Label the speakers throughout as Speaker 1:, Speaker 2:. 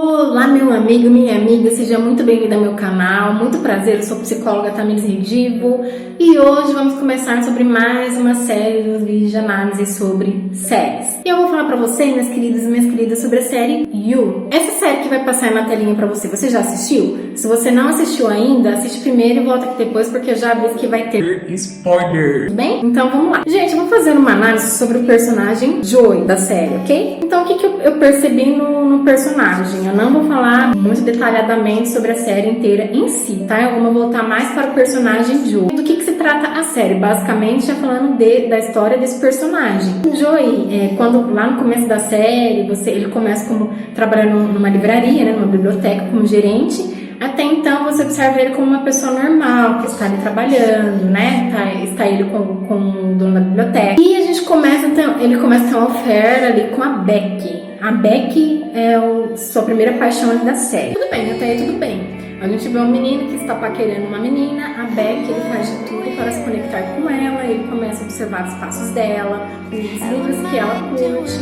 Speaker 1: Olá, meu amigo, minha amiga, seja muito bem-vindo ao meu canal. Muito prazer, eu sou a psicóloga Tamires Redivo e hoje vamos começar sobre mais uma série dos vídeos de análise sobre séries. E eu vou falar pra você, minhas queridas e minhas queridas, sobre a série You. Essa série que vai passar aí na telinha pra você já assistiu? Se você não assistiu ainda, assiste primeiro e volta aqui depois porque eu já aviso que vai ter spoiler. Tudo bem? Então vamos lá. Gente, eu vou fazer uma análise sobre o personagem Joey da série, ok? Então o que eu percebi no personagem? Eu não vou falar muito detalhadamente sobre a série inteira em si, tá? Eu vou voltar mais para o personagem Joey. Do que se trata a série? Basicamente é falando da história desse personagem. O Joey, quando lá no começo da série, ele começa como trabalhando numa livraria, né, numa biblioteca como gerente. Até então você observa ele como uma pessoa normal, que está ali trabalhando, né? Está ele com o dono da biblioteca. E a gente ele começa a ter uma oferta ali com a Becky. A Becky é sua primeira paixão ali da série. Tudo bem, até aí tudo bem. A gente vê um menino que está paquerando uma menina, a Becky, ele faz de tudo para se conectar com ela, ele começa a observar os passos dela, os livros que ela curte.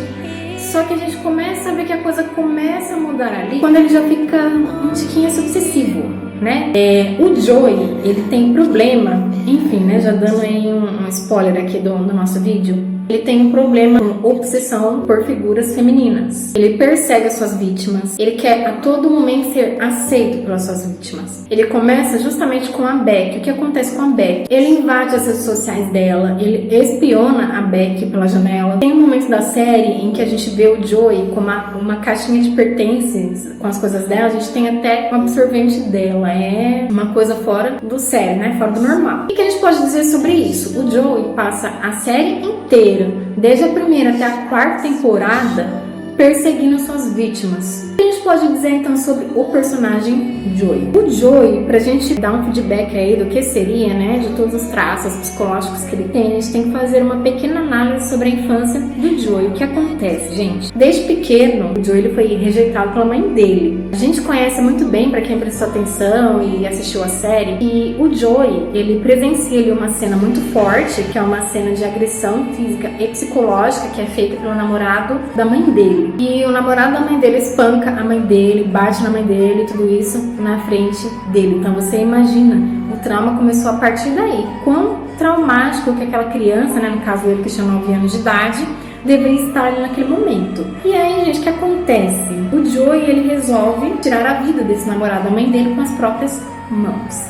Speaker 1: Só que a gente começa a ver que a coisa começa a mudar ali quando ele já fica um tiquinho obsessivo, né? O Joey, ele tem problema, enfim, né? Já dando aí um spoiler aqui do nosso vídeo. Ele tem um problema com obsessão por figuras femininas. Ele persegue as suas vítimas. Ele quer a todo momento ser aceito pelas suas vítimas. Ele começa justamente com a Becky. O que acontece com a Becky? Ele invade as redes sociais dela. Ele espiona a Becky pela janela. Tem um momento da série em que a gente vê o Joey com uma caixinha de pertences com as coisas dela. A gente tem até um absorvente dela. É uma coisa fora do sério, né? Fora do normal. O que a gente pode dizer sobre isso? O Joey passa a série inteira, desde a primeira até a quarta temporada, perseguindo suas vítimas. O que a gente pode dizer então sobre o personagem Joey? O Joey, pra gente dar um feedback aí do que seria, né, de todos os traços psicológicos que ele tem, a gente tem que fazer uma pequena análise sobre a infância do Joey. O que acontece, gente? Desde pequeno, o Joey ele foi rejeitado pela mãe dele. A gente conhece muito bem, pra quem prestou atenção e assistiu a série, e o Joey, ele presencia ali uma cena muito forte, que é uma cena de agressão física e psicológica que é feita pelo namorado da mãe dele. E o namorado da mãe dele espanca a mãe dele, bate na mãe dele, tudo isso na frente dele. Então você imagina, o trauma começou a partir daí. Quão traumático que aquela criança, né, no caso dele que tinha 9 anos de idade, deveria estar ali naquele momento. E aí, gente, o que acontece? O Joey, ele resolve tirar a vida desse namorado da mãe dele com as próprias mãos.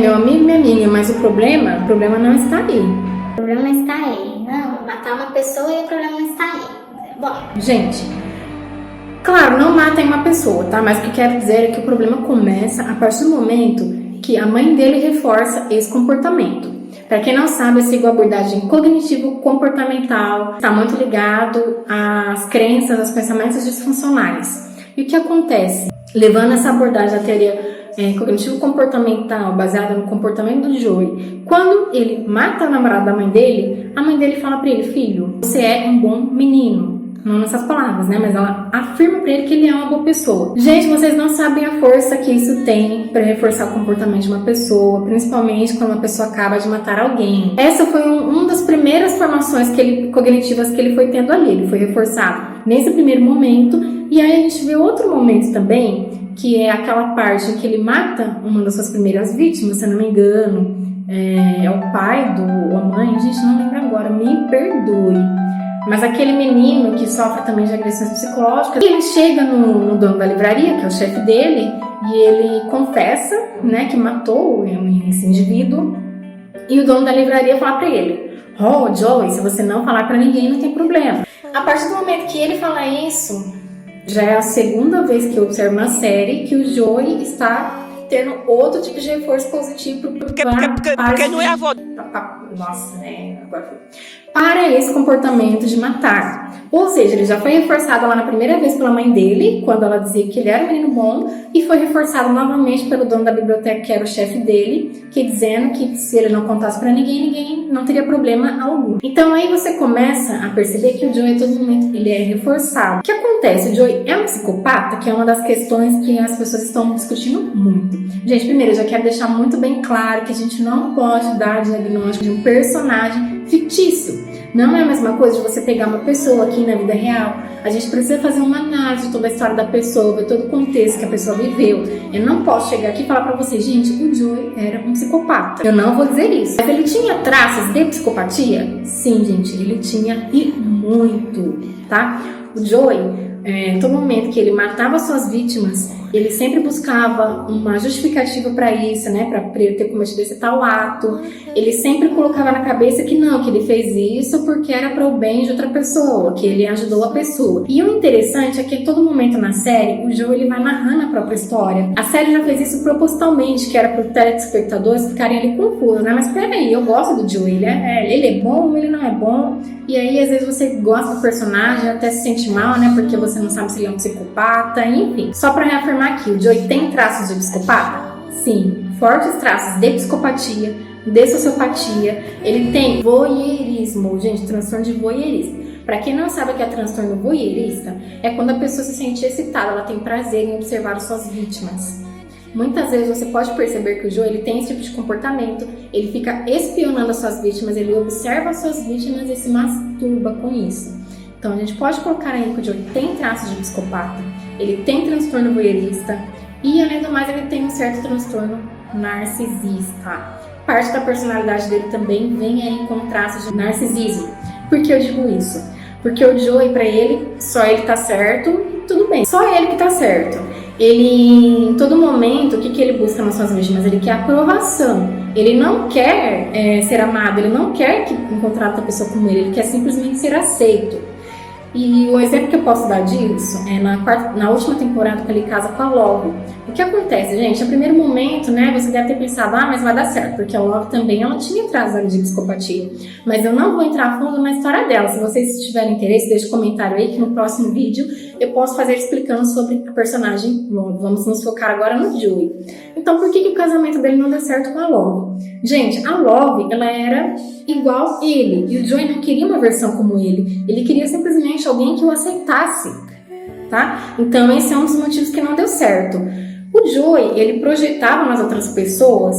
Speaker 1: Meu amigo, minha amiga, mas o problema não está aí.
Speaker 2: O problema está aí. Não, matar uma pessoa e o problema não está aí. Bom,
Speaker 1: gente, claro, não matem uma pessoa, tá? Mas o que eu quero dizer é que o problema começa a partir do momento que a mãe dele reforça esse comportamento. Para quem não sabe, eu sigo a abordagem cognitivo-comportamental, está muito ligado às crenças, aos pensamentos disfuncionais. E o que acontece? Levando essa abordagem à teoria cognitivo-comportamental, baseada no comportamento do Joey, quando ele mata a namorada da mãe dele, a mãe dele fala para ele: filho, você é um bom menino. Não nessas palavras, né? Mas ela afirma pra ele que ele é uma boa pessoa. Gente, vocês não sabem a força que isso tem pra reforçar o comportamento de uma pessoa, principalmente quando uma pessoa acaba de matar alguém. Essa foi uma das primeiras formações cognitivas que ele foi tendo ali. Ele foi reforçado nesse primeiro momento. E aí a gente vê outro momento também, que é aquela parte em que ele mata uma das suas primeiras vítimas, se eu não me engano. É o pai ou a mãe, gente, não lembro agora, me perdoe. Mas aquele menino que sofre também de agressões psicológicas, ele chega no dono da livraria, que é o chefe dele, e ele confessa, né, que matou esse indivíduo. E o dono da livraria fala pra ele: oh, Joey, se você não falar pra ninguém, não tem problema. A partir do momento que ele fala isso, já é a segunda vez que eu observo na série que o Joey está tendo outro tipo de reforço positivo porque não é a avó. Nossa, né? Agora foi. Para esse comportamento de matar. Ou seja, ele já foi reforçado lá na primeira vez pela mãe dele, quando ela dizia que ele era um menino bom, e foi reforçado novamente pelo dono da biblioteca, que era o chefe dele, que dizendo que se ele não contasse pra ninguém não teria problema algum. Então aí você começa a perceber que o Joey, a todo momento, ele é reforçado. O que acontece? O Joey é um psicopata, que é uma das questões que as pessoas estão discutindo muito. Gente, primeiro, eu já quero deixar muito bem claro que a gente não pode dar diagnóstico de um personagem fictício. Não é a mesma coisa de você pegar uma pessoa aqui na vida real. A gente precisa fazer uma análise de toda a história da pessoa, ver todo o contexto que a pessoa viveu. Eu não posso chegar aqui e falar pra vocês, gente, o Joey era um psicopata. Eu não vou dizer isso. Mas ele tinha traços de psicopatia? Sim, gente, ele tinha, e muito, tá? O Joey, em todo momento que ele matava suas vítimas, ele sempre buscava uma justificativa para isso, né? Para ele ter cometido esse tal ato. Ele sempre colocava na cabeça que não, que ele fez isso porque era para o bem de outra pessoa, que ele ajudou a pessoa. E o interessante é que a todo momento na série, o Joey ele vai narrando a própria história. A série já fez isso propositalmente, que era para os telespectadores ficarem ali confusos, né? Mas peraí, eu gosto do Joey, ele é bom, ele não é bom. E aí, às vezes, você gosta do personagem, até se sente mal, né? Porque você não sabe se ele é um psicopata, enfim. Só pra reafirmar aqui, o Joey tem traços de psicopata? Sim, fortes traços de psicopatia, de sociopatia. Ele tem voyeurismo, gente, transtorno de voyeurismo. Pra quem não sabe o que é transtorno voyeurista, é quando a pessoa se sente excitada, ela tem prazer em observar suas vítimas. Muitas vezes você pode perceber que o Joey ele tem esse tipo de comportamento, ele fica espionando as suas vítimas, ele observa as suas vítimas e se masturba com isso. Então a gente pode colocar aí que o Joey tem traços de psicopata, ele tem transtorno voyeurista e além do mais ele tem um certo transtorno narcisista. Parte da personalidade dele também vem aí com traços de narcisismo. Por que eu digo isso? Porque o Joey, pra ele, só ele tá certo, tudo bem. Só ele que tá certo. Ele, em todo momento, o que ele busca nas suas vítimas? Ele quer aprovação. Ele não quer ser amado, ele não quer encontrar outra pessoa como ele quer simplesmente ser aceito. E o exemplo que eu posso dar disso é na última temporada que ele casa com a Love. O que acontece, gente? No primeiro momento, né, você deve ter pensado, mas vai dar certo, porque a Love também, ela tinha traços de psicopatia. Mas eu não vou entrar a fundo na história dela. Se vocês tiverem interesse, deixe um comentário aí que no próximo vídeo eu posso fazer explicando sobre a personagem Love. Vamos nos focar agora no Joey. Então, por que o casamento dele não deu certo com a Love? Gente, a Love, ela era igual ele, e o Joey não queria uma versão como ele. Ele queria simplesmente alguém que o aceitasse, tá? Então, esse é um dos motivos que não deu certo. O Joey, ele projetava nas outras pessoas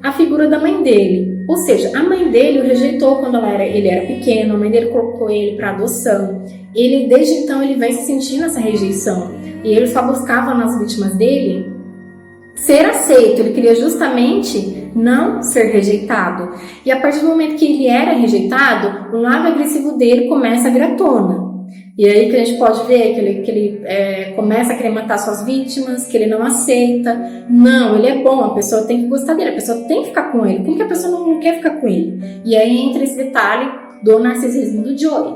Speaker 1: a figura da mãe dele. Ou seja, a mãe dele o rejeitou quando ele era pequeno, a mãe dele colocou ele para adoção. Ele, desde então, ele vem se sentindo essa rejeição. E ele só buscava nas vítimas dele ser aceito, ele queria justamente não ser rejeitado. E a partir do momento que ele era rejeitado, o lado agressivo dele começa a vir à tona. E aí que a gente pode ver que ele começa a querer matar suas vítimas, que ele não aceita. Não, ele é bom, a pessoa tem que gostar dele, a pessoa tem que ficar com ele. Como que a pessoa não quer ficar com ele? E aí entra esse detalhe do narcisismo do Joey.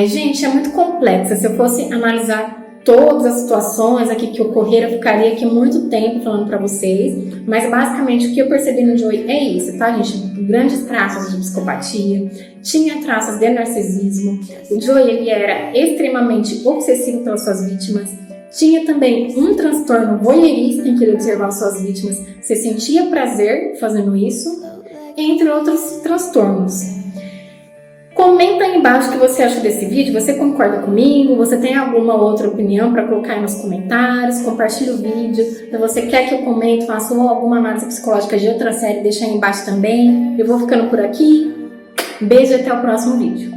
Speaker 1: Gente, é muito complexa. Se eu fosse analisar todas as situações aqui que ocorreram, eu ficaria aqui muito tempo falando pra vocês, mas basicamente o que eu percebi no Joey é isso, tá, gente? Grandes traços de psicopatia, tinha traços de narcisismo, o Joey ele era extremamente obsessivo pelas suas vítimas, tinha também um transtorno voyeurista em que ele observava suas vítimas, se sentia prazer fazendo isso, entre outros transtornos. Comenta aí embaixo o que você acha desse vídeo, você concorda comigo, você tem alguma outra opinião para colocar aí nos comentários, compartilha o vídeo, se você quer que eu comente, faça alguma análise psicológica de outra série, deixa aí embaixo também. Eu vou ficando por aqui, beijo e até o próximo vídeo.